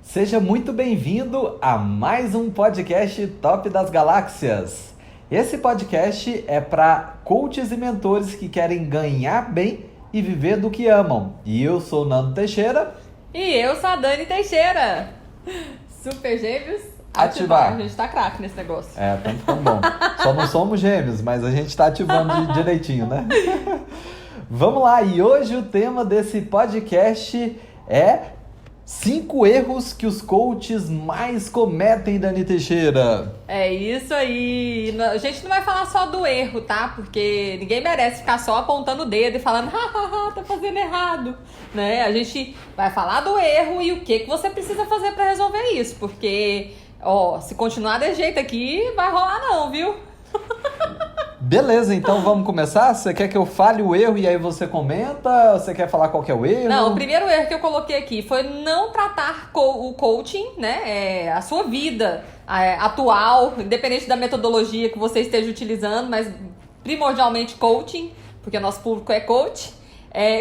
Seja muito bem-vindo a mais um podcast Top das Galáxias. Esse podcast é para coaches e mentores que querem ganhar bem e viver do que amam. E eu sou o Nando Teixeira. E eu sou a Dani Teixeira. Super Gêmeos, Ativar. A gente tá craque nesse negócio. Tanto como bom. Só não somos gêmeos, mas a gente tá ativando direitinho, né? Vamos lá, e hoje o tema desse podcast é 5 erros que os coaches mais cometem, Dani Teixeira. É isso aí. A gente não vai falar só do erro, tá? Porque ninguém merece ficar só apontando o dedo e falando, tá fazendo errado, né? A gente vai falar do erro e o que você precisa fazer pra resolver isso. Porque, se continuar desse jeito aqui, vai rolar não, viu? Beleza, então vamos começar? Você quer que eu fale o erro e aí você comenta? Você quer falar qual que é o erro? Não, o primeiro erro que eu coloquei aqui foi não tratar o coaching, né, a sua vida atual, independente da metodologia que você esteja utilizando, mas primordialmente coaching, porque o nosso público é coach,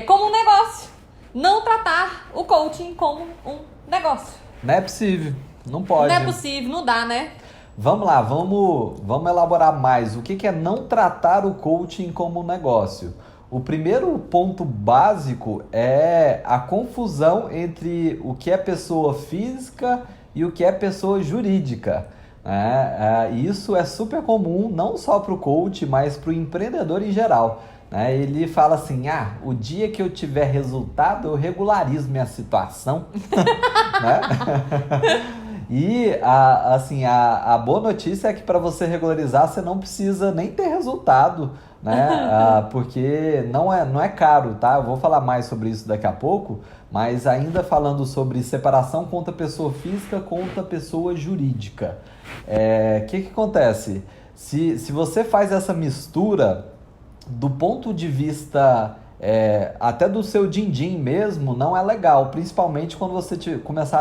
como um negócio. Não tratar o coaching como um negócio. Não é possível, não pode. Não é possível, não dá, né? Vamos lá, vamos elaborar mais. O que é não tratar o coaching como um negócio? O primeiro ponto básico é a confusão entre o que é pessoa física e o que é pessoa jurídica. Isso é super comum, não só para o coach, mas para o empreendedor em geral. Ele fala assim, o dia que eu tiver resultado, eu regularizo minha situação. E a boa notícia é que para você regularizar você não precisa nem ter resultado, né? Porque não é caro, tá? Eu vou falar mais sobre isso daqui a pouco, mas ainda falando sobre separação contra pessoa física contra pessoa jurídica. Que acontece? Se você faz essa mistura, do ponto de vista até do seu din-din mesmo, não é legal, principalmente quando você começar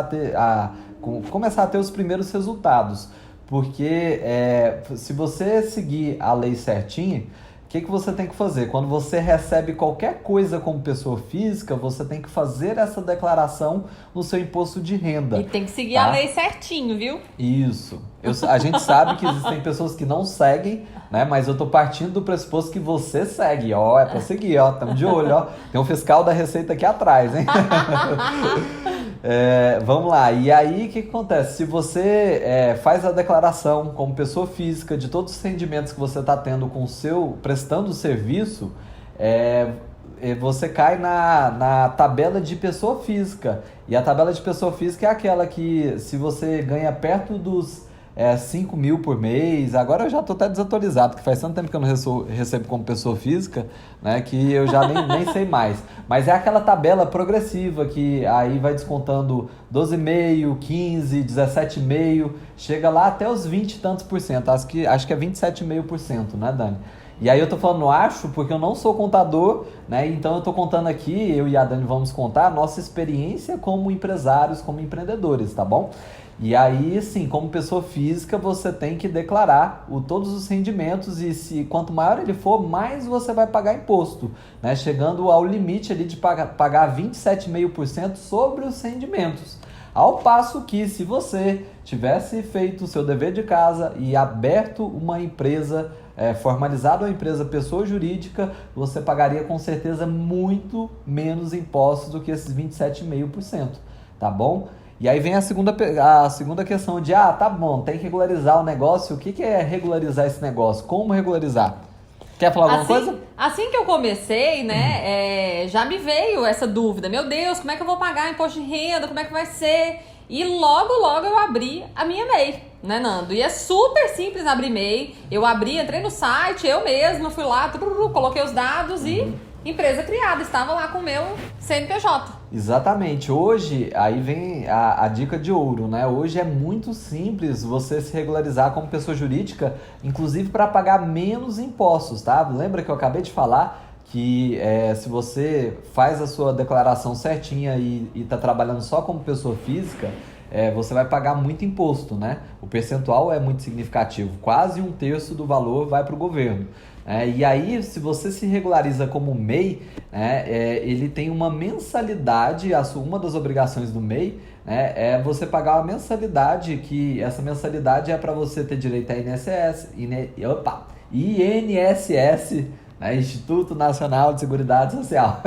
a ter os primeiros resultados, porque se você seguir a lei certinha, o que você tem que fazer? Quando você recebe qualquer coisa como pessoa física, você tem que fazer essa declaração no seu imposto de renda. E tem que seguir a lei certinho, viu? Isso. A gente sabe que existem pessoas que não seguem, né? Mas eu tô partindo do pressuposto que você segue. É pra seguir, estamos de olho, Tem um fiscal da Receita aqui atrás, hein? Vamos lá, e aí o que acontece? Se você faz a declaração como pessoa física de todos os rendimentos que você está tendo com prestando o serviço, você cai na tabela de pessoa física. E a tabela de pessoa física é aquela que, se você ganha perto dos 5 mil por mês, agora eu já estou até desatualizado, porque faz tanto tempo que eu não recebo como pessoa física, né, que eu já nem sei mais. Mas é aquela tabela progressiva que aí vai descontando 12,5%, 15%, 17,5%, chega lá até os 20 e tantos por cento, acho que é 27,5%, né, Dani? E aí eu tô falando acho porque eu não sou contador, né? Então eu tô contando aqui, eu e a Dani vamos contar a nossa experiência como empresários, como empreendedores, tá bom? E aí, sim, como pessoa física, você tem que declarar todos os rendimentos e quanto maior ele for, mais você vai pagar imposto, né? Chegando ao limite ali de pagar 27,5% sobre os rendimentos. Ao passo que, se você tivesse feito o seu dever de casa e aberto uma empresa, formalizado uma empresa pessoa jurídica, você pagaria com certeza muito menos impostos do que esses 27,5%, tá bom? E aí vem a segunda questão de, tá bom, tem que regularizar o negócio. O que é regularizar esse negócio? Como regularizar? Quer falar alguma coisa? Assim que eu comecei, né, já me veio essa dúvida. Meu Deus, como é que eu vou pagar imposto de renda? Como é que vai ser? E logo eu abri a minha MEI, né, Nando? E é super simples abrir MEI. Eu entrei no site, eu mesma fui lá, coloquei os dados e empresa criada. Estava lá com o meu CNPJ. Exatamente. Hoje, aí vem a dica de ouro, né? Hoje é muito simples você se regularizar como pessoa jurídica, inclusive para pagar menos impostos, tá? Lembra que eu acabei de falar que se você faz a sua declaração certinha e está trabalhando só como pessoa física, você vai pagar muito imposto, né? O percentual é muito significativo, quase 1/3 do valor vai para o governo. E aí, se você se regulariza como MEI, ele tem uma mensalidade, uma das obrigações do MEI né, é você pagar uma mensalidade, que essa mensalidade é para você ter direito a INSS, né, Instituto Nacional de Seguridade Social.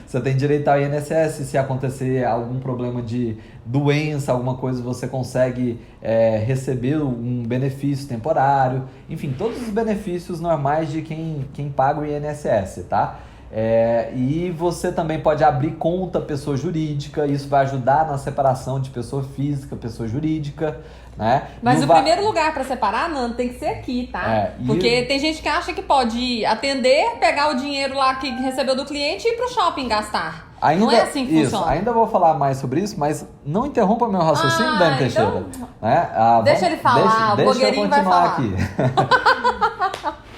Você tem direito ao INSS, se acontecer algum problema de doença, alguma coisa, você consegue receber um benefício temporário. Enfim, todos os benefícios normais de quem paga o INSS, tá? E você também pode abrir conta pessoa jurídica, isso vai ajudar na separação de pessoa física, pessoa jurídica, né? Mas o primeiro lugar para separar, Nando, tem que ser aqui, tá? Porque tem gente que acha que pode atender, pegar o dinheiro lá que recebeu do cliente e ir pro shopping gastar. Não é assim que funciona. Ainda vou falar mais sobre isso, mas não interrompa meu raciocínio, Dani Teixeira. Então, né? Deixa ele falar, o blogueirinho vai falar. Aqui.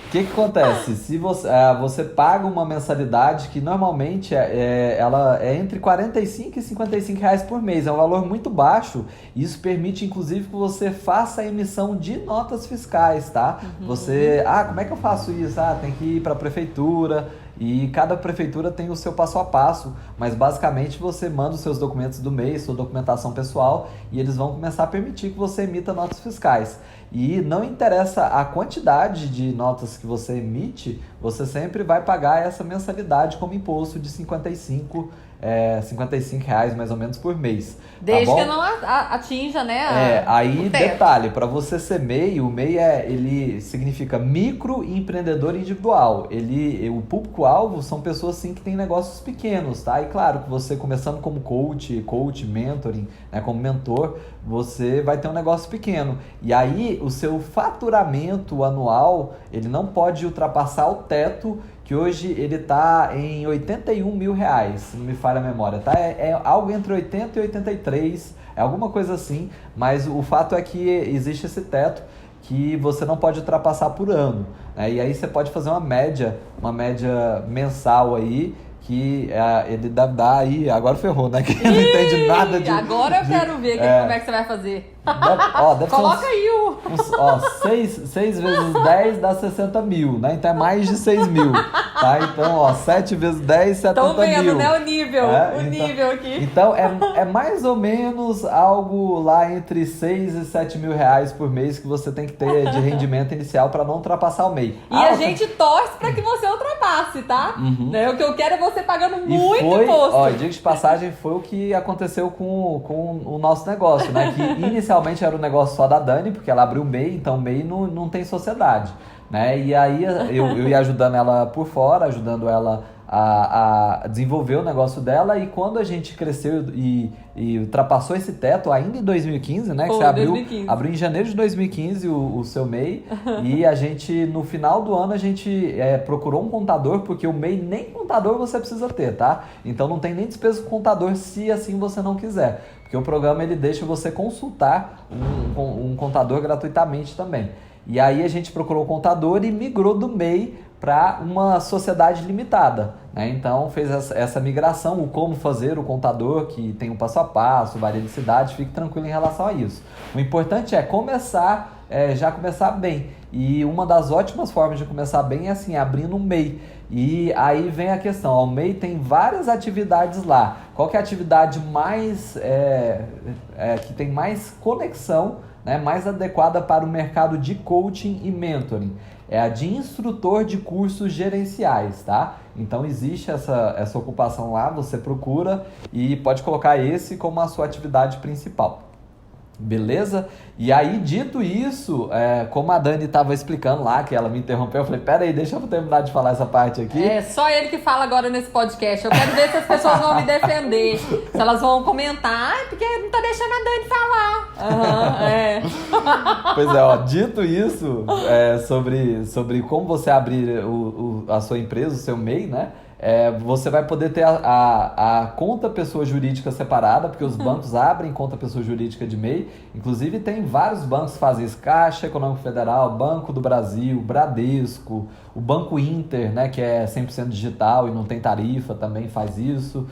O que acontece? Se você paga uma mensalidade que normalmente ela é entre 45 e 55 reais por mês, é um valor muito baixo, e isso permite inclusive que você faça a emissão de notas fiscais, tá? Você, como é que eu faço isso? Tem que ir para a prefeitura, e cada prefeitura tem o seu passo a passo, mas basicamente você manda os seus documentos do mês, sua documentação pessoal, e eles vão começar a permitir que você emita notas fiscais. E não interessa a quantidade de notas que você emite, você sempre vai pagar essa mensalidade como imposto de 55 reais mais ou menos por mês. Desde que não atinja, né? Aí detalhe, para você ser MEI, o MEI ele significa microempreendedor individual. O público-alvo são pessoas sim que têm negócios pequenos, tá? E claro que você começando como coach, mentoring, né, como mentor, você vai ter um negócio pequeno. E aí o seu faturamento anual, ele não pode ultrapassar o teto, que hoje ele está em 81 mil reais, se não me falha a memória, tá? É algo entre 80 e 83, é alguma coisa assim, mas o fato é que existe esse teto que você não pode ultrapassar por ano, né? E aí você pode fazer uma média mensal aí, que ele deve dar aí, agora ferrou, né? Que não entende nada de... Agora eu quero ver como é que você vai fazer. Deve Coloca aí o... 6 vezes 10 dá 60 mil, né? Então é mais de 6 mil, tá? Então, 7 vezes 10, 70 mil. Estão vendo, né? O nível aqui. Então, é mais ou menos algo lá entre 6 e 7 mil reais por mês que você tem que ter de rendimento inicial para não ultrapassar o MEI. E a gente torce para que você ultrapasse, tá? O que eu quero é você pagando muito imposto. Diga de passagem, foi o que aconteceu com o nosso negócio, né? Que inicialmente era um negócio só da Dani, porque ela abriu o MEI, então o MEI não tem sociedade, né? E aí eu ia ajudando ela por fora, ajudando ela a desenvolver o negócio dela, e quando a gente cresceu e ultrapassou esse teto, ainda em 2015, né? Que você abriu em janeiro de 2015 o seu MEI, e a gente, no final do ano, a gente procurou um contador, porque o MEI nem contador você precisa ter, tá? Então não tem nem despesa com contador se assim você não quiser, porque o programa ele deixa você consultar um contador gratuitamente também. E aí a gente procurou o contador e migrou do MEI para uma sociedade limitada, né? Então fez essa migração, o como fazer o contador, que tem um passo a passo, variedade, fique tranquilo em relação a isso. O importante é já começar bem, e uma das ótimas formas de começar bem é assim, abrindo um MEI. E aí vem a questão, o MEI tem várias atividades lá. Qual que é a atividade mais que tem mais conexão, né, mais adequada para o mercado de coaching e mentoring? É a de instrutor de cursos gerenciais, tá? Então existe essa ocupação lá, você procura e pode colocar esse como a sua atividade principal. Beleza? E aí, dito isso, como a Dani estava explicando lá, que ela me interrompeu, eu falei, peraí, deixa eu terminar de falar essa parte aqui. É só ele que fala agora nesse podcast. Eu quero ver se as pessoas vão me defender. Se elas vão comentar, porque não tá deixando a Dani falar. Pois é, dito isso, sobre como você abrir a sua empresa, o seu MEI, né? Você vai poder ter a conta pessoa jurídica separada, porque os bancos abrem conta pessoa jurídica de MEI. Inclusive tem vários bancos que fazem isso: Caixa Econômica Federal, Banco do Brasil, Bradesco, o Banco Inter, né, que é 100% digital e não tem tarifa, também faz isso.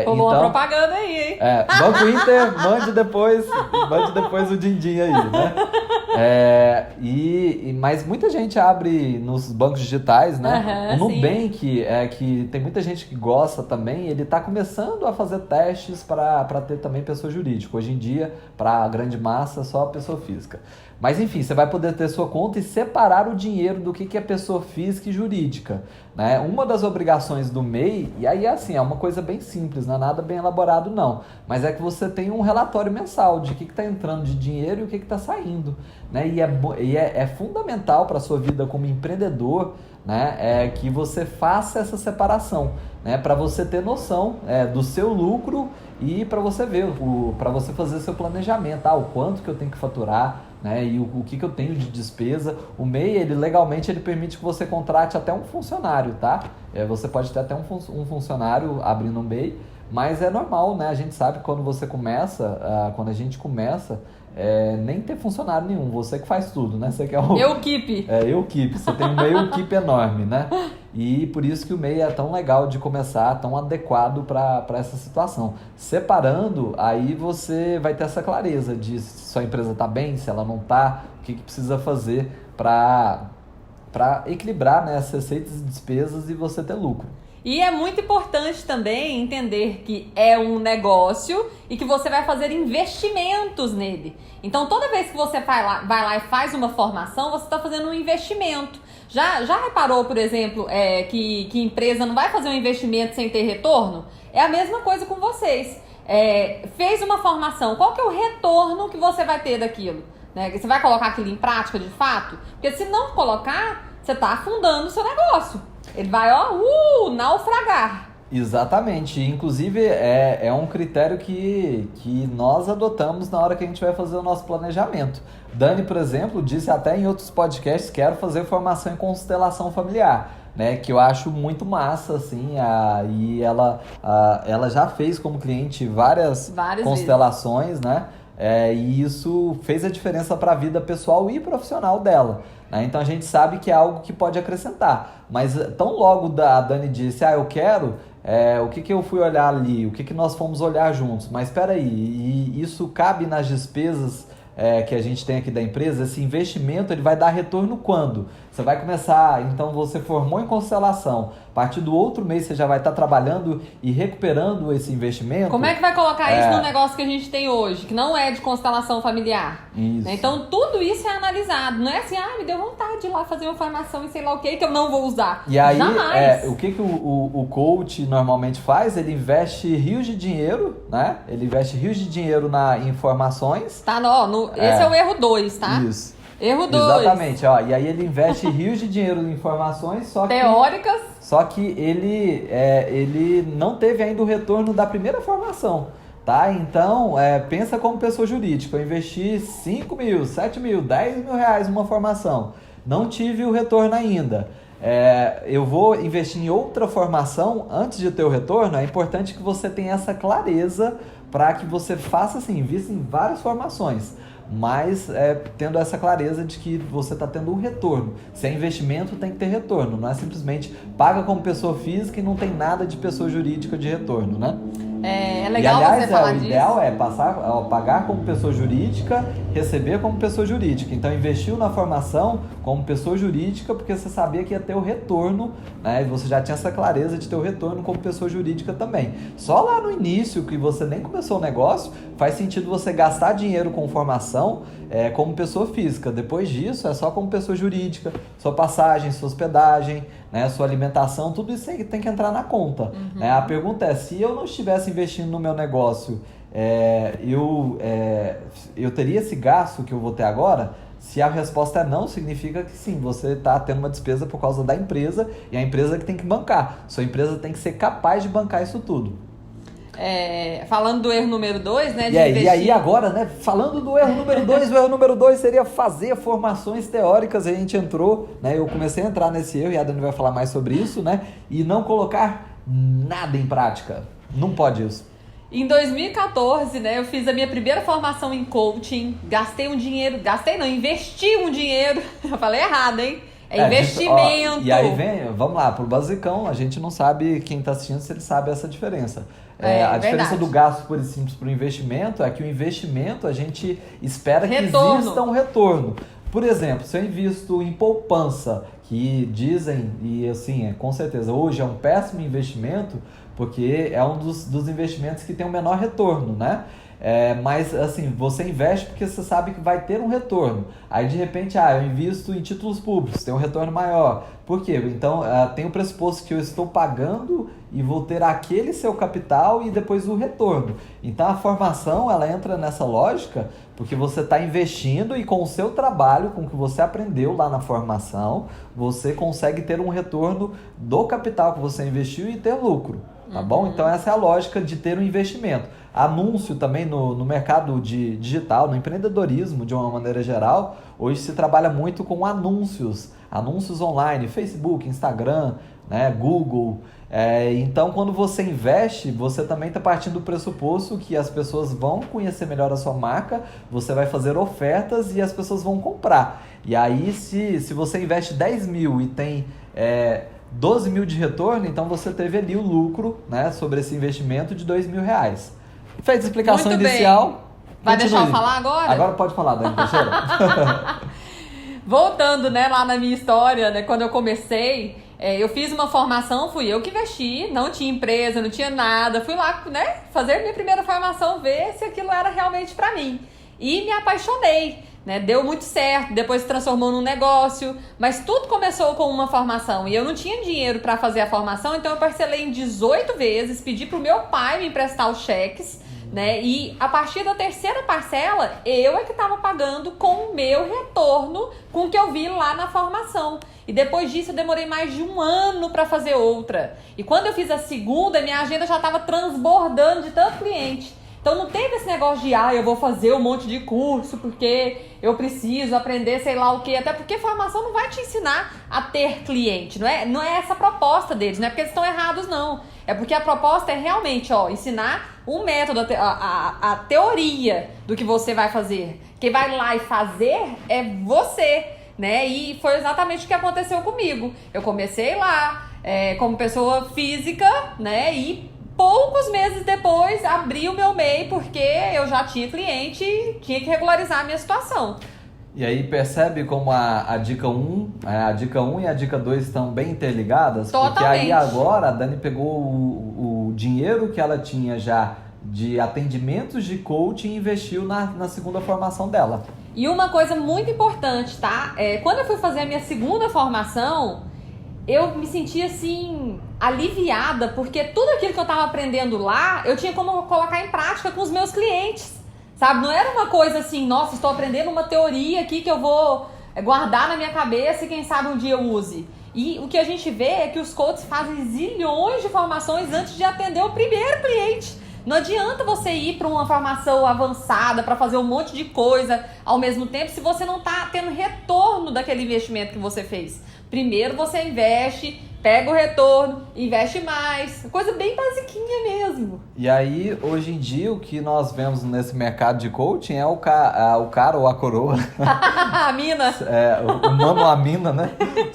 Rolou uma propaganda aí, hein? Banco Inter, mande depois o din-din aí, né? Mas muita gente abre nos bancos digitais, né? Aham, O sim. Nubank, que tem muita gente que gosta também, ele está começando a fazer testes para ter também pessoa jurídica. Hoje em dia, para a grande massa, só a pessoa física. Mas enfim, você vai poder ter sua conta e separar o dinheiro do que é pessoa física e jurídica, né? Uma das obrigações do MEI, e aí assim, é uma coisa bem simples, não é nada bem elaborado não, mas é que você tem um relatório mensal de o que está entrando de dinheiro e o que está saindo, né? É fundamental para a sua vida como empreendedor, né? Que você faça essa separação, né? Para você ter noção do seu lucro e para você ver, para você fazer seu planejamento, o quanto que eu tenho que faturar, né? E o que eu tenho de despesa. O MEI, ele legalmente, ele permite que você contrate até um funcionário, tá? Você pode ter até um funcionário abrindo um MEI, mas é normal, né? A gente sabe que quando você começa, quando a gente começa, nem ter funcionário nenhum, você que faz tudo, né? Você que é o... Equipe. Equipe, você tem um meio equipe enorme, né? E por isso que o MEI é tão legal de começar, tão adequado para essa situação. Separando, aí você vai ter essa clareza de se sua empresa está bem, se ela não está, o que precisa fazer para equilibrar, né, as receitas e despesas e você ter lucro. E é muito importante também entender que é um negócio e que você vai fazer investimentos nele. Então, toda vez que você vai lá e faz uma formação, você está fazendo um investimento. Já reparou, por exemplo, que empresa não vai fazer um investimento sem ter retorno? É a mesma coisa com vocês. Fez uma formação, qual que é o retorno que você vai ter daquilo? Né? Você vai colocar aquilo em prática de fato? Porque se não colocar, você está afundando o seu negócio. Ele vai, naufragar. Exatamente. Inclusive, é um critério que nós adotamos na hora que a gente vai fazer o nosso planejamento. Dani, por exemplo, disse até em outros podcasts, quero fazer formação em constelação familiar, né? Que eu acho muito massa, assim. E ela já fez como cliente várias constelações, né? E isso fez a diferença para a vida pessoal e profissional dela, né? Então a gente sabe que é algo que pode acrescentar. Mas tão logo a Dani disse, eu quero, o que eu fui olhar ali, o que nós fomos olhar juntos. Mas espera aí, e isso cabe nas despesas que a gente tem aqui da empresa? Esse investimento ele vai dar retorno quando? Você vai começar, então você formou em constelação, a partir do outro mês você já vai estar trabalhando e recuperando esse investimento. Como é que vai colocar isso no negócio que a gente tem hoje, que não é de constelação familiar? Isso. Então tudo isso é analisado, não é assim, me deu vontade de ir lá fazer uma formação e sei lá o que eu não vou usar. E aí, jamais. O que o coach normalmente faz? Ele investe rios de dinheiro, né? Ele investe rios de dinheiro em informações. Tá, esse é o erro 2, tá? Isso. Erro 2. Exatamente, e aí ele investe rios de dinheiro em informações, teóricas. Só que ele não teve ainda o retorno da primeira formação, tá? Então, pensa como pessoa jurídica, eu investi 5 mil, 7 mil, 10 mil reais numa formação, não tive o retorno ainda. Eu vou investir em outra formação antes de ter o retorno. É importante que você tenha essa clareza para que você faça assim, invista em várias formações, mas tendo essa clareza de que você está tendo um retorno. Se é investimento, tem que ter retorno, não é simplesmente paga como pessoa física e não tem nada de pessoa jurídica de retorno, né? É legal, e, aliás, você falar disso. O ideal é pagar como pessoa jurídica, receber como pessoa jurídica. Então, investiu na formação como pessoa jurídica porque você sabia que ia ter o retorno, né? E você já tinha essa clareza de ter o retorno como pessoa jurídica também. Só lá no início, que você nem começou o negócio, faz sentido você gastar dinheiro com formação como pessoa física. Depois disso, é só como pessoa jurídica, sua passagem, sua hospedagem, né, sua alimentação, tudo isso tem que entrar na conta. Uhum. Né? A pergunta é, se eu não estivesse investindo no meu negócio, eu teria esse gasto que eu vou ter agora? Se a resposta é não, significa que sim, você está tendo uma despesa por causa da empresa e a empresa que tem que bancar. Sua empresa tem que ser capaz de bancar isso tudo. Falando do erro número 2, né? E aí agora, né? Falando do erro número 2, o erro número 2 seria fazer formações teóricas. A gente entrou, né? Eu comecei a entrar nesse erro e a Dani vai falar mais sobre isso, né? E não colocar nada em prática. Não pode isso. Em 2014, né, eu fiz a minha primeira formação em coaching, investi um dinheiro, eu falei errado, hein? É investimento. Ó, e aí vamos lá, pro basicão, a gente não sabe, quem tá assistindo, se ele sabe essa diferença. A diferença do gasto puro e simples pro investimento é que o investimento a gente espera que exista um retorno. Por exemplo, se eu invisto em poupança, que dizem, e assim, com certeza, hoje é um péssimo investimento, porque é um dos investimentos que tem o menor retorno, né? Mas assim, você investe porque você sabe que vai ter um retorno. Aí de repente, eu invisto em títulos públicos, tem um retorno maior. Por quê? Então tem o pressuposto que eu estou pagando e vou ter aquele seu capital e depois o retorno. Então a formação, ela entra nessa lógica porque você está investindo e com o seu trabalho, com o que você aprendeu lá na formação, você consegue ter um retorno do capital que você investiu e ter lucro. Tá bom? Então essa é a lógica de ter um investimento. Anúncio também no mercado digital, no empreendedorismo de uma maneira geral, hoje se trabalha muito com anúncios online, Facebook, Instagram, né, Google. Então quando você investe, você também está partindo do pressuposto que as pessoas vão conhecer melhor a sua marca, você vai fazer ofertas e as pessoas vão comprar. E aí se você investe 10 mil e tem 12 mil de retorno, então você teve ali o lucro, né, sobre esse investimento de R$2.000. Fez a explicação muito inicial. Bem. Vai deixar eu falar agora? Agora pode falar, Dani Teixeira. Voltando, né, lá na minha história, né, quando eu comecei, eu fiz uma formação, fui eu que investi, não tinha empresa, não tinha nada, fui lá, né, fazer minha primeira formação, ver se aquilo era realmente pra mim. E me apaixonei. Né, deu muito certo, depois se transformou num negócio, mas tudo começou com uma formação e eu não tinha dinheiro para fazer a formação, então eu parcelei em 18 vezes, pedi pro meu pai me emprestar os cheques, né, e a partir da terceira parcela, eu é que estava pagando com o meu retorno, com o que eu vi lá na formação. E depois disso eu demorei mais de 1 ano para fazer outra. E quando eu fiz a segunda, minha agenda já estava transbordando de tanto cliente. Então não teve esse negócio de, eu vou fazer um monte de curso porque eu preciso aprender sei lá o quê. Até porque formação não vai te ensinar a ter cliente. Não é essa a proposta deles, não é porque eles estão errados, não. É porque a proposta é realmente, ensinar um método, a teoria do que você vai fazer. Quem vai lá e fazer é você, né? E foi exatamente o que aconteceu comigo. Eu comecei lá como pessoa física, né? E poucos meses depois, abri o meu MEI porque eu já tinha cliente e tinha que regularizar a minha situação. E aí percebe como a dica 1 e a dica 2 estão bem interligadas? Totalmente. Porque aí agora a Dani pegou o dinheiro que ela tinha já de atendimentos de coaching e investiu na segunda formação dela. E uma coisa muito importante, tá? Quando eu fui fazer a minha segunda formação, eu me senti assim, aliviada, porque tudo aquilo que eu tava aprendendo lá, eu tinha como colocar em prática com os meus clientes, sabe? Não era uma coisa assim, nossa, estou aprendendo uma teoria aqui que eu vou guardar na minha cabeça e quem sabe um dia eu use. E o que a gente vê é que os coaches fazem zilhões de formações antes de atender o primeiro cliente. Não adianta você ir para uma formação avançada para fazer um monte de coisa ao mesmo tempo se você não está tendo retorno daquele investimento que você fez. Primeiro você investe, pega o retorno, investe mais. Coisa bem basiquinha mesmo. E aí, hoje em dia, o que nós vemos nesse mercado de coaching é o cara ou a coroa. A mina. O mano ou a mina, né?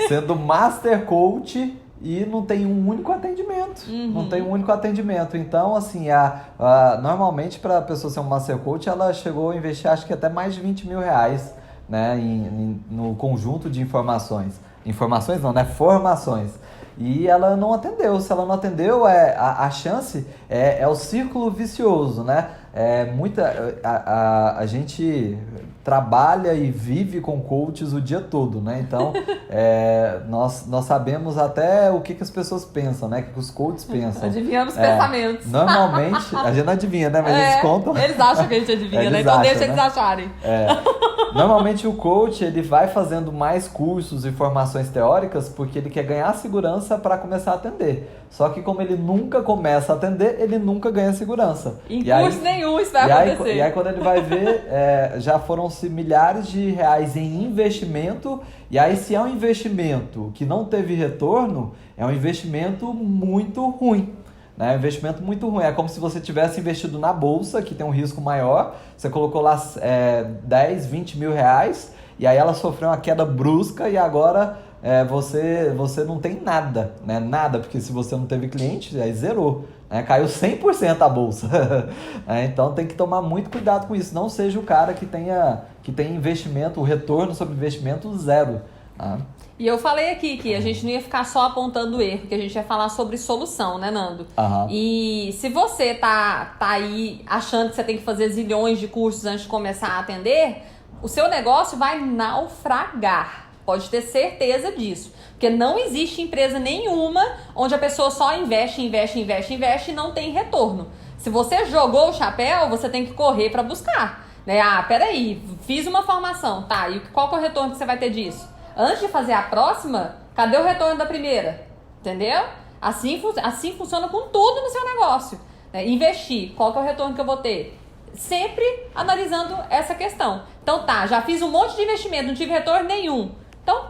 Sendo master coach e não tem um único atendimento. Não tem um único atendimento. Então, assim, normalmente para a pessoa ser um master coach, ela chegou a investir, acho que até mais de R$20.000, né? No conjunto de informações. Informações não, né? Formações. E ela não atendeu. Se ela não atendeu, a chance é o círculo vicioso, né? A gente trabalha e vive com coaches o dia todo, né? Então, nós sabemos até o que as pessoas pensam, né? O que os coaches pensam. Adivinhamos os pensamentos. Normalmente, a gente não adivinha, né? Mas eles contam. Eles acham que a gente adivinha, né? Então deixa eles acharem. Normalmente o coach, ele vai fazendo mais cursos e formações teóricas porque ele quer ganhar segurança para começar a atender. Só que como ele nunca começa a atender, ele nunca ganha segurança. Em curso nenhum isso vai acontecer. E aí quando ele vai ver, já foram-se milhares de reais em investimento. E aí se é um investimento que não teve retorno, é um investimento muito ruim. Né? Um investimento muito ruim. É como se você tivesse investido na bolsa, que tem um risco maior. Você colocou lá 10, 20 mil reais, e aí ela sofreu uma queda brusca e agora você não tem nada, né? Nada, porque se você não teve cliente, aí zerou. Caiu 100% a bolsa. Então tem que tomar muito cuidado com isso. Não seja o cara que tem investimento, o retorno sobre investimento zero. Tá? E eu falei aqui que a gente não ia ficar só apontando erro, que a gente ia falar sobre solução, né, Nando? Uhum. E se você tá aí achando que você tem que fazer zilhões de cursos antes de começar a atender, o seu negócio vai naufragar. Pode ter certeza disso. Porque não existe empresa nenhuma onde a pessoa só investe e não tem retorno. Se você jogou o chapéu, você tem que correr para buscar. Né? Peraí, fiz uma formação, tá, e qual que é o retorno que você vai ter disso? Antes de fazer a próxima, cadê o retorno da primeira? Entendeu? Assim funciona com tudo no seu negócio. Né? Investir, qual que é o retorno que eu vou ter? Sempre analisando essa questão. Então tá, já fiz um monte de investimento, não tive retorno nenhum. Então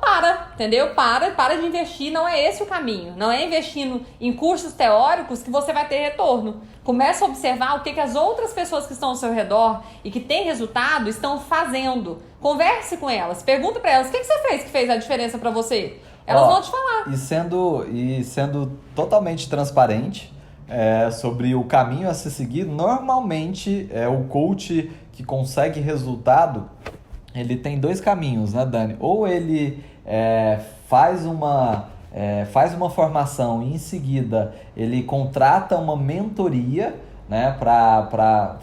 entendeu? Para de investir, não é esse o caminho. Não é investindo em cursos teóricos que você vai ter retorno. Começa a observar o que as outras pessoas que estão ao seu redor e que têm resultado estão fazendo. Converse com elas, pergunta para elas, o que você fez que fez a diferença para você? Elas vão te falar. E sendo totalmente transparente sobre o caminho a se seguir, normalmente o coach que consegue resultado, ele tem dois caminhos, né, Dani? Ou ele faz uma formação e em seguida ele contrata uma mentoria, né, para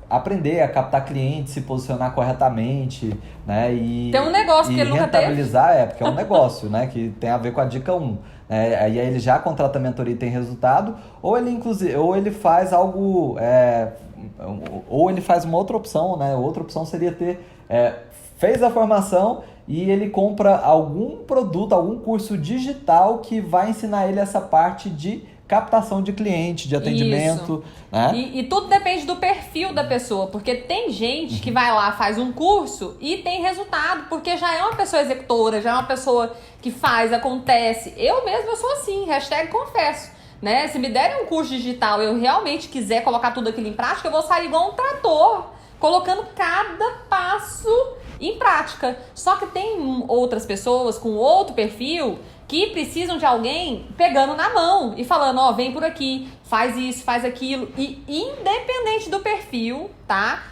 aprender a captar clientes, se posicionar corretamente, né, e tem um negócio que ele nunca teve. Rentabilizar, porque é um negócio, né, que tem a ver com a dica 1. Aí ele já contrata a mentoria e tem resultado, ou ele faz algo, ou ele faz uma outra opção, né? Outra opção seria fez a formação e ele compra algum produto, algum curso digital que vai ensinar ele essa parte de captação de cliente, de atendimento. Né? E tudo depende do perfil da pessoa, porque tem gente que vai lá, faz um curso e tem resultado, porque já é uma pessoa executora, já é uma pessoa que faz, acontece. Eu sou assim, #confesso. Né? Se me derem um curso digital e eu realmente quiser colocar tudo aquilo em prática, eu vou sair igual um trator, colocando cada passo em prática. Só que tem outras pessoas com outro perfil que precisam de alguém pegando na mão e falando, vem por aqui, faz isso, faz aquilo. E independente do perfil, tá?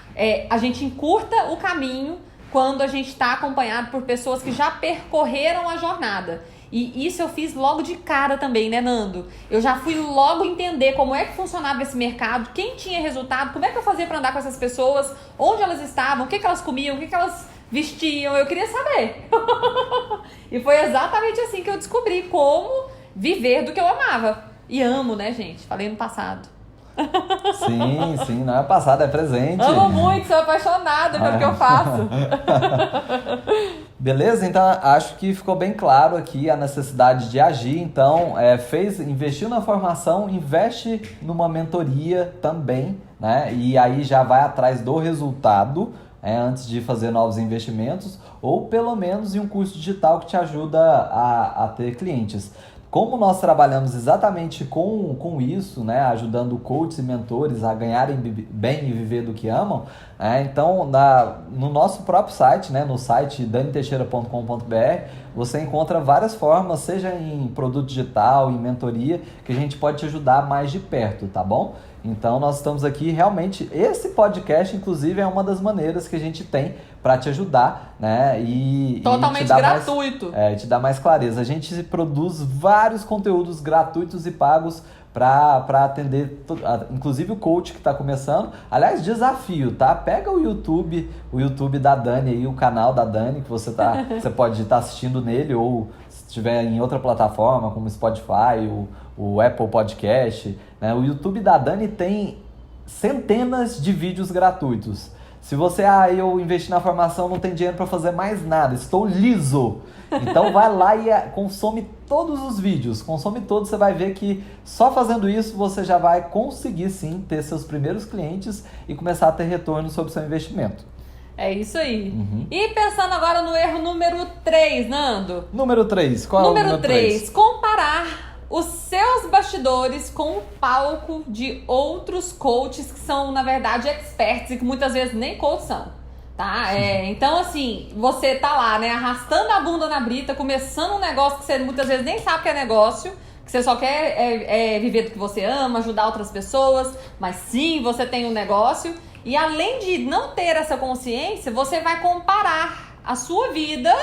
A gente encurta o caminho quando a gente está acompanhado por pessoas que já percorreram a jornada. E isso eu fiz logo de cara também, né, Nando? Eu já fui logo entender como é que funcionava esse mercado, quem tinha resultado, como é que eu fazia para andar com essas pessoas, onde elas estavam, o que elas comiam, o que elas vestiam, eu queria saber. E foi exatamente assim que eu descobri como viver do que eu amava. E amo, né, gente? Falei no passado. Sim, não é passado, é presente. Amo muito, sou apaixonada pelo que eu faço. Beleza? Então acho que ficou bem claro aqui a necessidade de agir. Então investiu na formação, investe numa mentoria também, né? E aí já vai atrás do resultado antes de fazer novos investimentos, ou pelo menos em um curso digital que te ajuda a ter clientes. Como nós trabalhamos exatamente com isso, né, ajudando coaches e mentores a ganharem bem e viver do que amam, então no nosso próprio site, né, no site daniteixeira.com.br, você encontra várias formas, seja em produto digital, em mentoria, que a gente pode te ajudar mais de perto, tá bom? Então nós estamos aqui realmente, esse podcast inclusive é uma das maneiras que a gente tem para te ajudar, né? Totalmente gratuito. Te dá mais clareza. A gente produz vários conteúdos gratuitos e pagos para atender, inclusive o coach que está começando. Aliás, desafio, tá? Pega o YouTube da Dani aí, o canal da Dani, que você pode estar assistindo nele, ou se estiver em outra plataforma, como Spotify, o Apple Podcast, né? O YouTube da Dani tem centenas de vídeos gratuitos. Se você, eu investi na formação, não tem dinheiro para fazer mais nada, estou liso. Então vai lá e consome todos os vídeos, consome todos, você vai ver que só fazendo isso você já vai conseguir sim ter seus primeiros clientes e começar a ter retorno sobre o seu investimento. É isso aí. E pensando agora no erro número 3, Nando. Número 3, qual é o número 3? Comparar os seus bastidores com o palco de outros coaches que são, na verdade, experts e que muitas vezes nem coaches são. Tá? Então, assim, você tá lá, né, arrastando a bunda na brita, começando um negócio que você muitas vezes nem sabe que é negócio, que você só quer viver do que você ama, ajudar outras pessoas, mas sim, você tem um negócio. E além de não ter essa consciência, você vai comparar a sua vida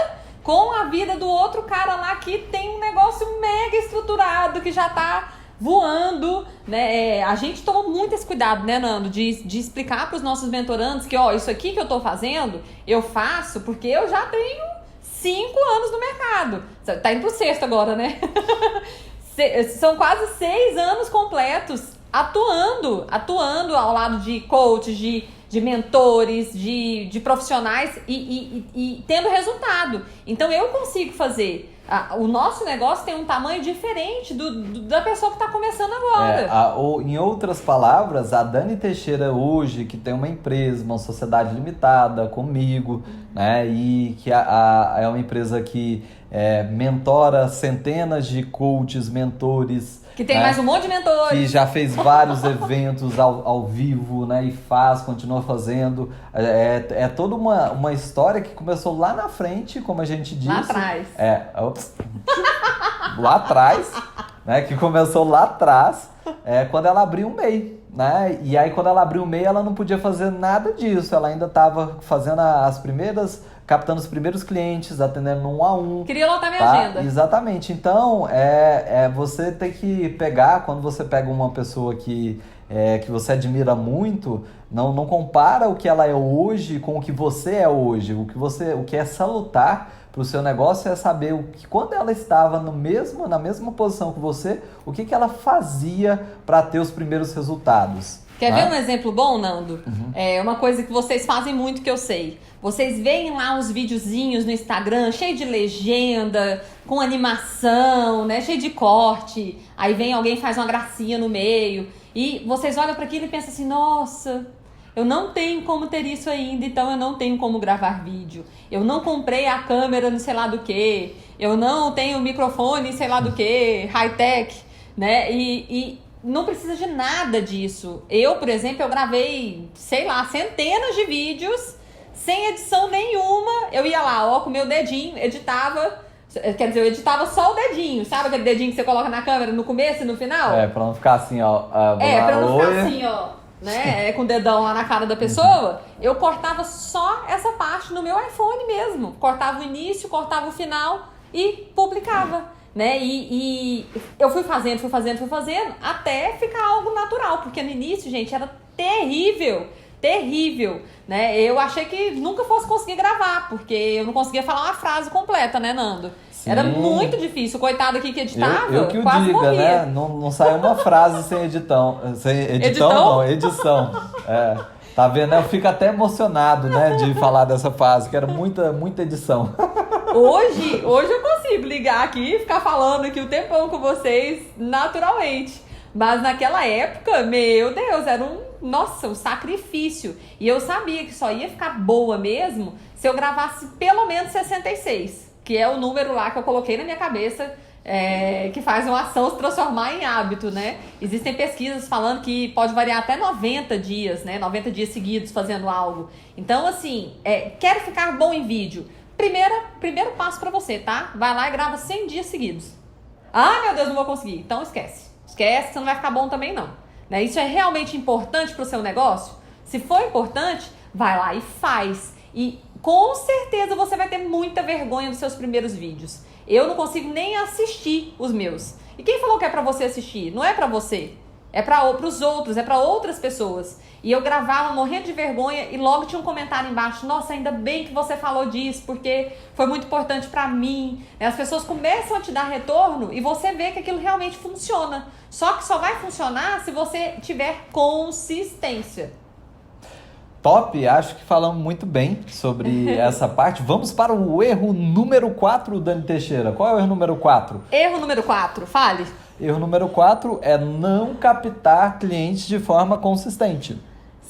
com a vida do outro cara lá que tem um negócio mega estruturado, que já tá voando, né? A gente toma muito esse cuidado, né, Nando, de explicar para os nossos mentorandos que, ó, isso aqui que eu tô fazendo, eu faço porque eu já tenho 5 anos no mercado. Tá indo pro sexto agora, né? São quase 6 anos completos atuando ao lado de coaches, de mentores, de profissionais e tendo resultado. Então eu consigo fazer. O nosso negócio tem um tamanho diferente da pessoa que está começando agora. Em outras palavras, a Dani Teixeira hoje, que tem uma empresa, uma sociedade limitada comigo, né, e que é uma empresa que mentora centenas de coaches, mentores, que tem, né, mais um monte de mentores. Que já fez vários eventos ao vivo, né? E continua fazendo. É toda uma história que começou lá na frente, como a gente disse. Lá atrás. Lá atrás, né? Que começou lá atrás, quando ela abriu o MEI, né? E aí, quando ela abriu o MEI, ela não podia fazer nada disso. Ela ainda estava fazendo captando os primeiros clientes, atendendo 1 a 1. Queria lotar minha agenda. Exatamente. Então, você tem que pegar, quando você pega uma pessoa que você admira muito, não compara o que ela é hoje com o que você é hoje. O que é salutar para o seu negócio é saber quando ela estava na mesma posição que você, o que ela fazia para ter os primeiros resultados. Quer ver um exemplo bom, Nando? Uhum. Uma coisa que vocês fazem muito que eu sei. Vocês veem lá uns videozinhos no Instagram, cheio de legenda, com animação, né? Cheio de corte. Aí vem alguém e faz uma gracinha no meio. E vocês olham para aquilo e pensam assim, nossa, eu não tenho como ter isso ainda, então eu não tenho como gravar vídeo. Eu não comprei a câmera não sei lá do que. Eu não tenho microfone sei lá do que, high-tech, né? E não precisa de nada disso. Eu, por exemplo, eu gravei, sei lá, centenas de vídeos sem edição nenhuma. Eu ia lá, com o meu dedinho, editava. Quer dizer, eu editava só o dedinho. Sabe aquele dedinho que você coloca na câmera no começo e no final? Pra não ficar assim, ó. Pra não ficar assim, ó. Né? Com o dedão lá na cara da pessoa. Eu cortava só essa parte no meu iPhone mesmo. Cortava o início, cortava o final e publicava. Né? E eu fui fazendo até ficar algo natural, porque no início, gente, era terrível, né? Eu achei que nunca fosse conseguir gravar, porque eu não conseguia falar uma frase completa, né, Nando? Sim. Era muito difícil, o coitado aqui que editava, eu que o quase diga, morria. Né? Não saiu uma frase sem edição. Tá vendo? Eu fico até emocionado, né, de falar dessa fase, que era muita edição. Hoje eu consigo ligar aqui e ficar falando aqui o tempão com vocês naturalmente. Mas naquela época, meu Deus, era um sacrifício. E eu sabia que só ia ficar boa mesmo se eu gravasse pelo menos 66, que é o número lá que eu coloquei na minha cabeça, que faz uma ação se transformar em hábito, né? Existem pesquisas falando que pode variar até 90 dias, né? 90 dias seguidos fazendo algo. Então, assim, quero ficar bom em vídeo. Primeiro passo pra você, tá? Vai lá e grava 100 dias seguidos. Ah, meu Deus, não vou conseguir. Então esquece. Esquece, você não vai ficar bom também não. Né? Isso é realmente importante pro seu negócio? Se for importante, vai lá e faz. E com certeza você vai ter muita vergonha dos seus primeiros vídeos. Eu não consigo nem assistir os meus. E quem falou que é pra você assistir? Não é pra você. É pros outros, é pra outras pessoas. E eu gravava morrendo de vergonha e logo tinha um comentário embaixo. Nossa, ainda bem que você falou disso, porque foi muito importante pra mim. As pessoas começam a te dar retorno e você vê que aquilo realmente funciona. Só que só vai funcionar se você tiver consistência. Top, acho que falamos muito bem sobre essa parte. Vamos para o erro número 4, Dani Teixeira. Qual é o erro número 4? Erro número 4, fale. Erro número 4 é não captar clientes de forma consistente.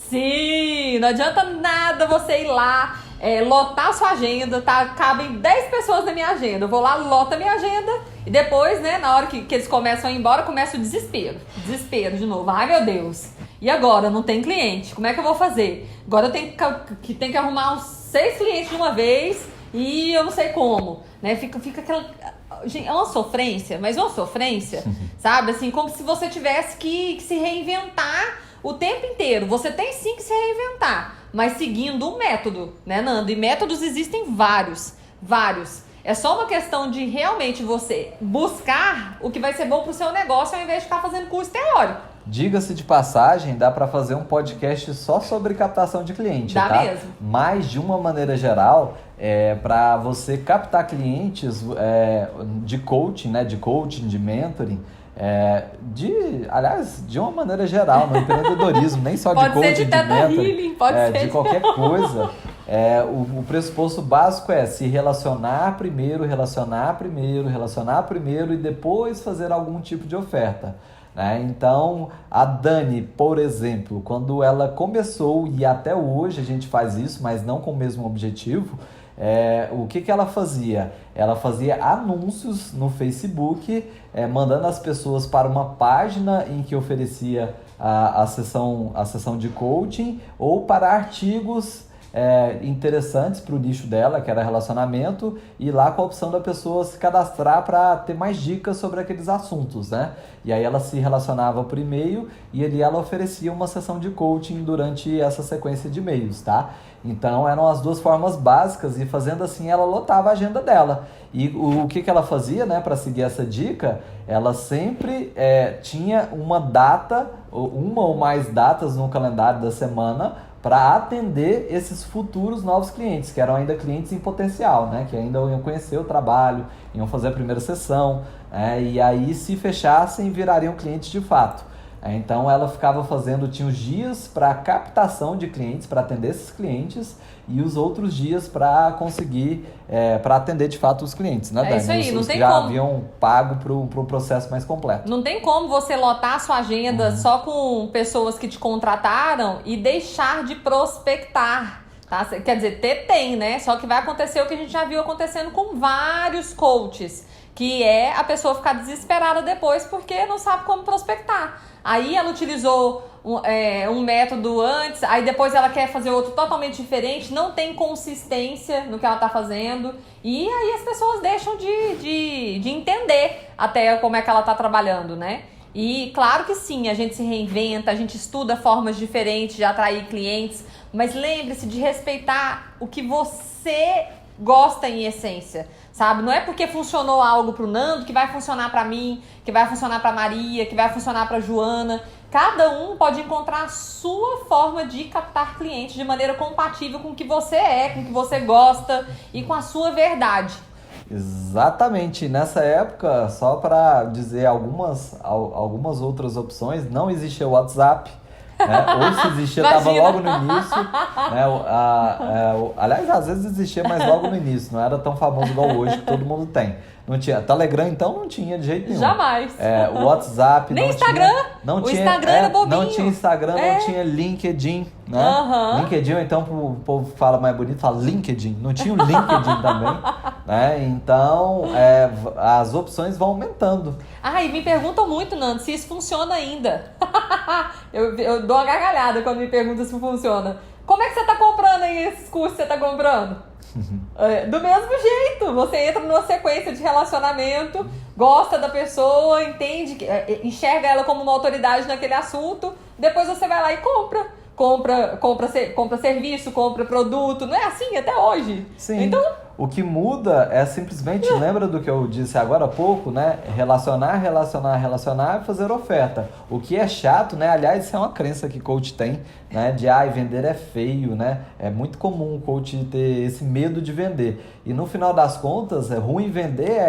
Sim, não adianta nada você ir lá, lotar sua agenda, tá? Cabem 10 pessoas na minha agenda. Eu vou lá, loto a minha agenda e depois, né, na hora que eles começam a ir embora, começa o desespero. Desespero de novo. Ai, meu Deus. E agora, não tem cliente, como é que eu vou fazer? Agora eu tenho que arrumar uns 6 clientes de uma vez e eu não sei como, né? Fica aquela... Gente, é uma sofrência, mas uma sofrência, sabe? Assim, como se você tivesse que se reinventar o tempo inteiro. Você tem sim que se reinventar, mas seguindo um método, né, Nando? E métodos existem vários. É só uma questão de realmente você buscar o que vai ser bom pro seu negócio ao invés de ficar fazendo curso teórico. Diga-se de passagem, dá para fazer um podcast só sobre captação de cliente, Dá tá? mesmo. Mas, de uma maneira geral, para você captar clientes de coaching, né? De coaching, de mentoring, aliás, de uma maneira geral, no empreendedorismo, nem só de Pode coaching, ser de de Teta mentoring, Healing, pode ser de de... qualquer coisa. O pressuposto básico é se relacionar primeiro e depois fazer algum tipo de oferta. Né? Então, a Dani, por exemplo, quando ela começou, e até hoje a gente faz isso, mas não com o mesmo objetivo, o que ela fazia? Ela fazia anúncios no Facebook, mandando as pessoas para uma página em que oferecia a sessão de coaching, ou para artigos interessantes para o nicho dela, que era relacionamento, e lá com a opção da pessoa se cadastrar para ter mais dicas sobre aqueles assuntos, né? E aí ela se relacionava por e-mail e ali ela oferecia uma sessão de coaching durante essa sequência de e-mails, tá? Então eram as duas formas básicas, e fazendo assim ela lotava a agenda dela. E o que ela fazia, né, para seguir essa dica? Ela sempre tinha uma data, uma ou mais datas no calendário da semana, para atender esses futuros novos clientes, que eram ainda clientes em potencial, né? Que ainda iam conhecer o trabalho, iam fazer a primeira sessão, e aí, se fechassem, virariam clientes de fato. Então ela ficava tinha os dias para captação de clientes, para atender esses clientes, e os outros dias para conseguir, para atender de fato os clientes, né, Dani? Isso aí, não os tem que já como. haviam pago para o processo mais completo. Não tem como você lotar a sua agenda só com pessoas que te contrataram e deixar de prospectar, tá? Quer dizer, tem, né? Só que vai acontecer o que a gente já viu acontecendo com vários coaches, que é a pessoa ficar desesperada depois porque não sabe como prospectar. Aí ela utilizou um método antes, aí depois ela quer fazer outro totalmente diferente, não tem consistência no que ela está fazendo, e aí as pessoas deixam de entender até como é que ela está trabalhando, né? E claro que sim, a gente se reinventa, a gente estuda formas diferentes de atrair clientes, mas lembre-se de respeitar o que você gosta em essência, sabe? Não é porque funcionou algo pro Nando que vai funcionar pra mim, que vai funcionar pra Maria, que vai funcionar pra Joana. Cada um pode encontrar a sua forma de captar clientes de maneira compatível com o que você com o que você gosta e com a sua verdade. Exatamente. Nessa época, só para dizer algumas outras opções, não existia o WhatsApp. Ou se existia, estava logo no início, né? Aliás, às vezes existia, mas logo no início, não era tão famoso igual hoje, que todo mundo tem. Não tinha Telegram, então não tinha de jeito nenhum. Jamais. O WhatsApp nem não Instagram. Tinha, não o tinha, Instagram era bobinho. Não tinha Instagram, não tinha LinkedIn, né? LinkedIn, ou então o povo fala mais bonito, fala LinkedIn. Não tinha o LinkedIn também, né? Então, as opções vão aumentando. E me perguntam muito, Nando, se isso funciona ainda. eu dou uma gargalhada quando me perguntam se funciona. Como é que você está comprando aí esses cursos que você está comprando? Do mesmo jeito, você entra numa sequência de relacionamento, gosta da pessoa, entende, enxerga ela como uma autoridade naquele assunto, depois você vai lá e compra serviço, compra produto, não é assim até hoje? Sim. Então, o que muda é simplesmente, lembra do que eu disse agora há pouco, né? Relacionar e fazer oferta. O que é chato, né? Aliás, isso é uma crença que coach tem, né? De vender é feio, né? É muito comum o coach ter esse medo de vender. E no final das contas, é ruim vender,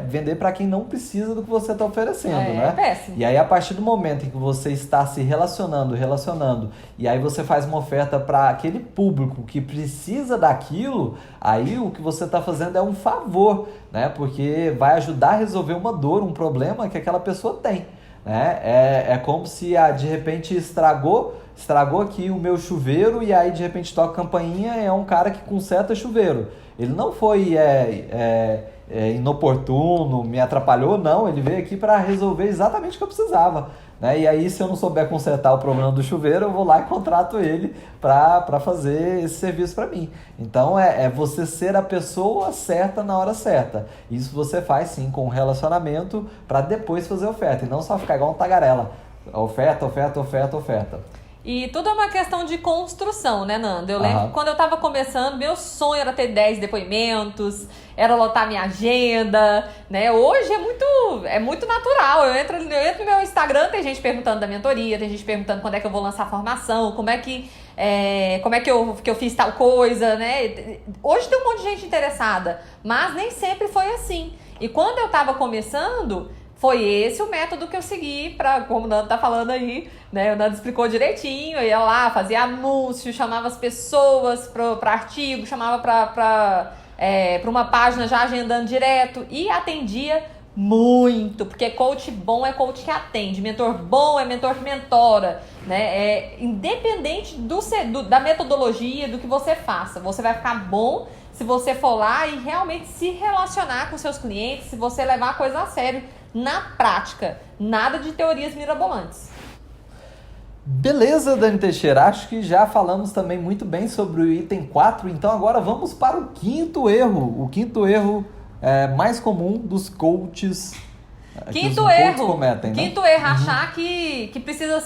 vender para quem não precisa do que você está oferecendo, né? É péssimo. E aí, a partir do momento em que você está se relacionando, e aí você faz uma oferta para aquele público que precisa daquilo, aí o que você está fazendo é um favor, né? Porque vai ajudar a resolver uma dor, um problema que aquela pessoa tem, né? É como se de repente estragou aqui o meu chuveiro, e aí de repente toca a campainha, é um cara que conserta chuveiro. Ele não foi inoportuno, me atrapalhou, não, ele veio aqui para resolver exatamente o que eu precisava, né? E aí, se eu não souber consertar o problema do chuveiro, eu vou lá e contrato ele para fazer esse serviço para mim. Então, é você ser a pessoa certa na hora certa. Isso você faz, sim, com o relacionamento, para depois fazer oferta, e não só ficar igual um tagarela. Oferta, oferta, oferta, oferta. E tudo é uma questão de construção, né, Nando? Eu lembro que quando eu tava começando, meu sonho era ter 10 depoimentos, era lotar minha agenda, né? Hoje é muito natural. Eu entro no meu Instagram, tem gente perguntando da mentoria, tem gente perguntando quando é que eu vou lançar a formação, como é que eu fiz tal coisa, né? Hoje tem um monte de gente interessada, mas nem sempre foi assim. E quando eu tava começando, foi esse o método que eu segui para, como o Nando tá falando aí, né? O Nando explicou direitinho, eu ia lá, fazia anúncio, chamava as pessoas para artigo, chamava para uma página já agendando direto e atendia muito, porque coach bom é coach que atende, mentor bom é mentor que mentora, né? Independente da metodologia, do que você faça, você vai ficar bom se você for lá e realmente se relacionar com seus clientes, se você levar a coisa a sério na prática, nada de teorias mirabolantes. Beleza, Dani Teixeira, acho que já falamos também muito bem sobre o item 4, então agora vamos para o quinto erro. O quinto erro mais comum dos coaches. Quinto erro, cometem, né? Quinto erro, achar que precisa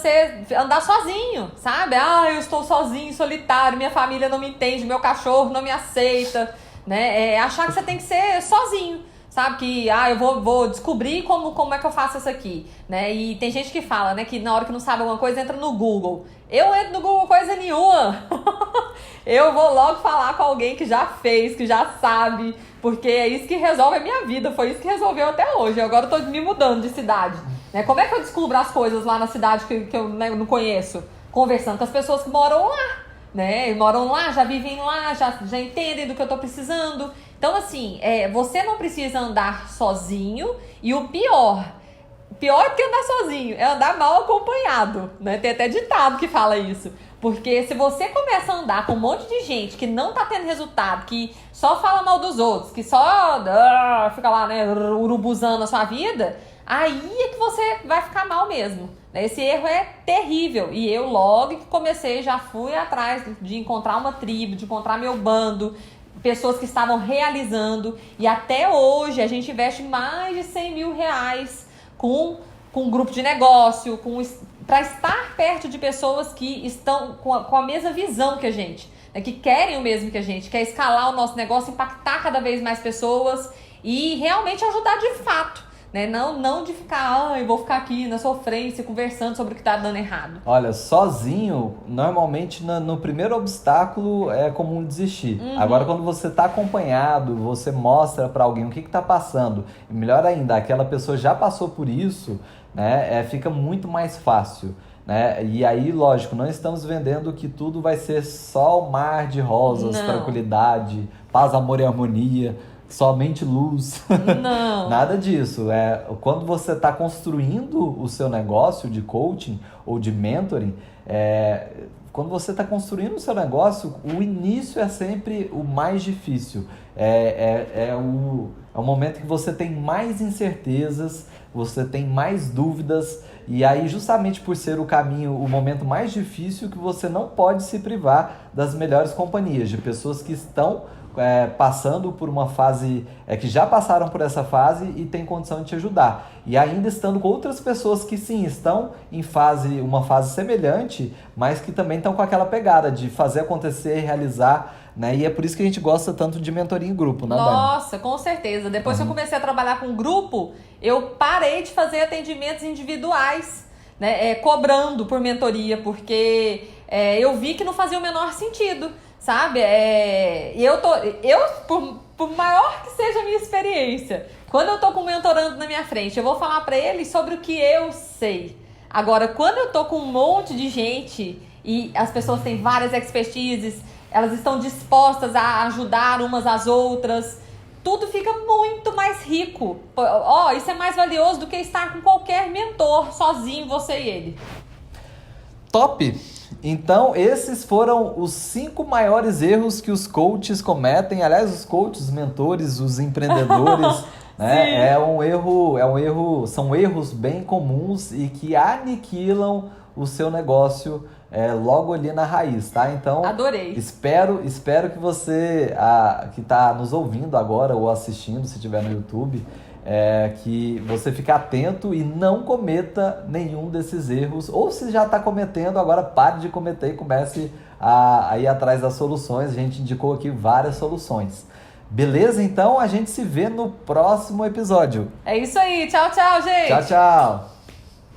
andar sozinho, sabe? Eu estou sozinho, solitário, minha família não me entende, meu cachorro não me aceita, né? Achar que você tem que ser sozinho. Sabe, que eu vou descobrir como é que eu faço isso aqui, né? E tem gente que fala, né, que na hora que não sabe alguma coisa, entra no Google. Eu entro no Google coisa nenhuma. Eu vou logo falar com alguém que já fez, que já sabe, porque é isso que resolve a minha vida, foi isso que resolveu até hoje. Agora eu tô me mudando de cidade, né? Como é que eu descubro as coisas lá na cidade que eu, né, não conheço? Conversando com as pessoas que moram lá, né? Moram lá, já vivem lá, já entendem do que eu tô precisando. Então, assim, você não precisa andar sozinho e o pior do que andar sozinho é andar mal acompanhado, né? Tem até ditado que fala isso. Porque se você começa a andar com um monte de gente que não tá tendo resultado, que só fala mal dos outros, que só fica lá, né, urubuzando a sua vida, aí é que você vai ficar mal mesmo. Esse erro é terrível. E eu, logo que comecei, já fui atrás de encontrar uma tribo, de encontrar meu bando, pessoas que estavam realizando, e até hoje a gente investe mais de 100 mil reais com um grupo de negócio, para estar perto de pessoas que estão com a mesma visão que a gente, né, que querem o mesmo que a gente, quer escalar o nosso negócio, impactar cada vez mais pessoas e realmente ajudar de fato. Né? Não de ficar, eu vou ficar aqui na sofrência, conversando sobre o que está dando errado. Olha, sozinho, normalmente no primeiro obstáculo é comum desistir. Agora, quando você está acompanhado, você mostra para alguém o que está passando, e melhor ainda, aquela pessoa já passou por isso, né? Fica muito mais fácil. Né? E aí, lógico, não estamos vendendo que tudo vai ser só o mar de rosas, tranquilidade, paz, amor e harmonia. Somente luz. Não. Nada disso. Quando você está construindo o seu negócio de coaching ou de mentoring, quando você está construindo o seu negócio, o início é sempre o mais difícil. É o momento que você tem mais incertezas, você tem mais dúvidas, e aí justamente por ser o caminho, o momento mais difícil, que você não pode se privar das melhores companhias, de pessoas que estão passando por uma fase, que já passaram por essa fase e tem condição de te ajudar. E ainda estando com outras pessoas que sim, estão em uma fase semelhante, mas que também estão com aquela pegada de fazer acontecer, realizar, né? E é por isso que a gente gosta tanto de mentoria em grupo, né, Dani? Nossa, com certeza. Depois que eu comecei a trabalhar com grupo, eu parei de fazer atendimentos individuais, né? Cobrando por mentoria, porque eu vi que não fazia o menor sentido. Sabe? Por maior que seja a minha experiência, quando eu tô com um mentorando na minha frente, eu vou falar pra ele sobre o que eu sei. Agora, quando eu tô com um monte de gente e as pessoas têm várias expertises, elas estão dispostas a ajudar umas às outras, tudo fica muito mais rico. Isso é mais valioso do que estar com qualquer mentor, sozinho, você e ele. Top! Então, esses foram os 5 maiores erros que os coaches cometem. Aliás, os coaches, os mentores, os empreendedores, né? São erros bem comuns e que aniquilam o seu negócio logo ali na raiz, tá? Então, adorei. Espero que você que está nos ouvindo agora ou assistindo, se estiver no YouTube, que você fique atento e não cometa nenhum desses erros. Ou se já está cometendo, agora pare de cometer e comece a ir atrás das soluções. A gente indicou aqui várias soluções. Beleza? Então a gente se vê no próximo episódio. É isso aí. Tchau, tchau, gente. Tchau, tchau.